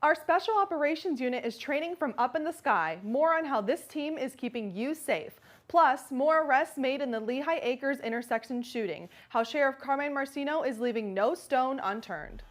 Our Special Operations Unit is training from up in the sky. More on how this team is keeping you safe. Plus, more arrests made in the Lehigh Acres intersection shooting. How Sheriff Carmine Marcino is leaving no stone unturned.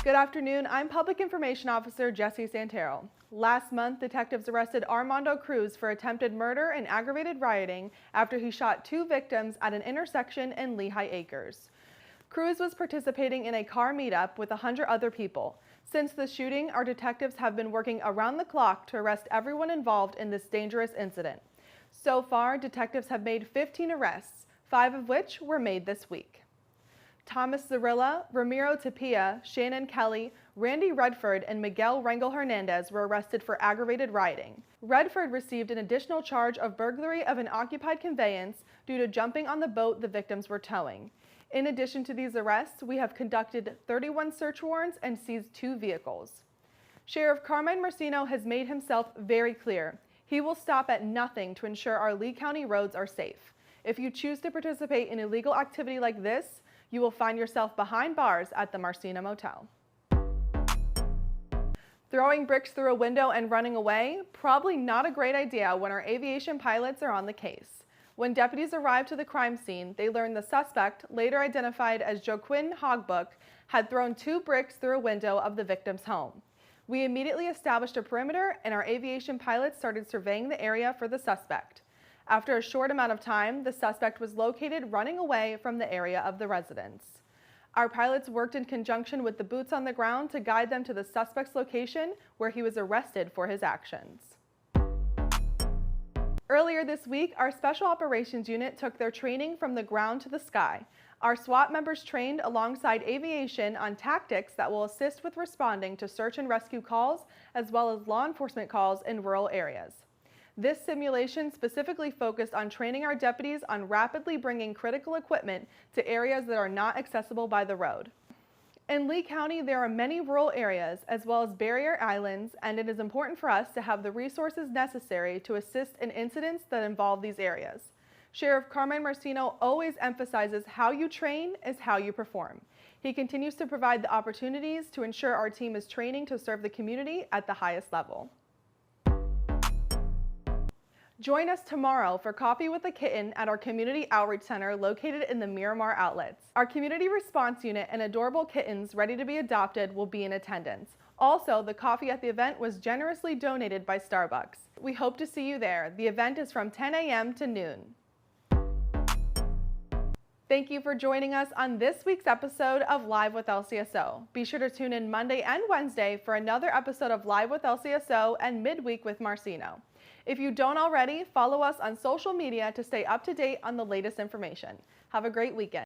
Good afternoon, I'm Public Information Officer Jesse Santero. Last month, detectives arrested Armando Cruz for attempted murder and aggravated rioting after he shot 2 victims at an intersection in Lehigh Acres. Cruz was participating in a car meetup with 100 other people. Since the shooting, our detectives have been working around the clock to arrest everyone involved in this dangerous incident. So far, detectives have made 15 arrests, 5 of which were made this week. Thomas Zarilla, Ramiro Tapia, Shannon Kelly, Randy Redford, and Miguel Rangel Hernandez were arrested for aggravated rioting. Redford received an additional charge of burglary of an occupied conveyance due to jumping on the boat the victims were towing. In addition to these arrests, we have conducted 31 search warrants and seized 2 vehicles. Sheriff Carmine Marcino has made himself very clear. He will stop at nothing to ensure our Lee County roads are safe. If you choose to participate in illegal activity like this, you will find yourself behind bars at the Marcino Motel. Throwing bricks through a window and running away? Probably not a great idea when our aviation pilots are on the case. When deputies arrived to the crime scene, they learned the suspect, later identified as Joaquin Hogbook, had thrown 2 bricks through a window of the victim's home. We immediately established a perimeter and our aviation pilots started surveying the area for the suspect. After a short amount of time, the suspect was located running away from the area of the residence. Our pilots worked in conjunction with the boots on the ground to guide them to the suspect's location where he was arrested for his actions. Earlier this week, our Special Operations Unit took their training from the ground to the sky. Our SWAT members trained alongside aviation on tactics that will assist with responding to search and rescue calls as well as law enforcement calls in rural areas. This simulation specifically focused on training our deputies on rapidly bringing critical equipment to areas that are not accessible by the road. In Lee County, there are many rural areas as well as barrier islands, and it is important for us to have the resources necessary to assist in incidents that involve these areas. Sheriff Carmine Marcino always emphasizes how you train is how you perform. He continues to provide the opportunities to ensure our team is training to serve the community at the highest level. Join us tomorrow for Coffee with a Kitten at our Community Outreach Center located in the Miramar Outlets. Our Community Response Unit and adorable kittens ready to be adopted will be in attendance. Also, the coffee at the event was generously donated by Starbucks. We hope to see you there. The event is from 10 a.m. to noon. Thank you for joining us on this week's episode of Live with LCSO. Be sure to tune in Monday and Wednesday for another episode of Live with LCSO and Midweek with Marcino. If you don't already, follow us on social media to stay up to date on the latest information. Have a great weekend.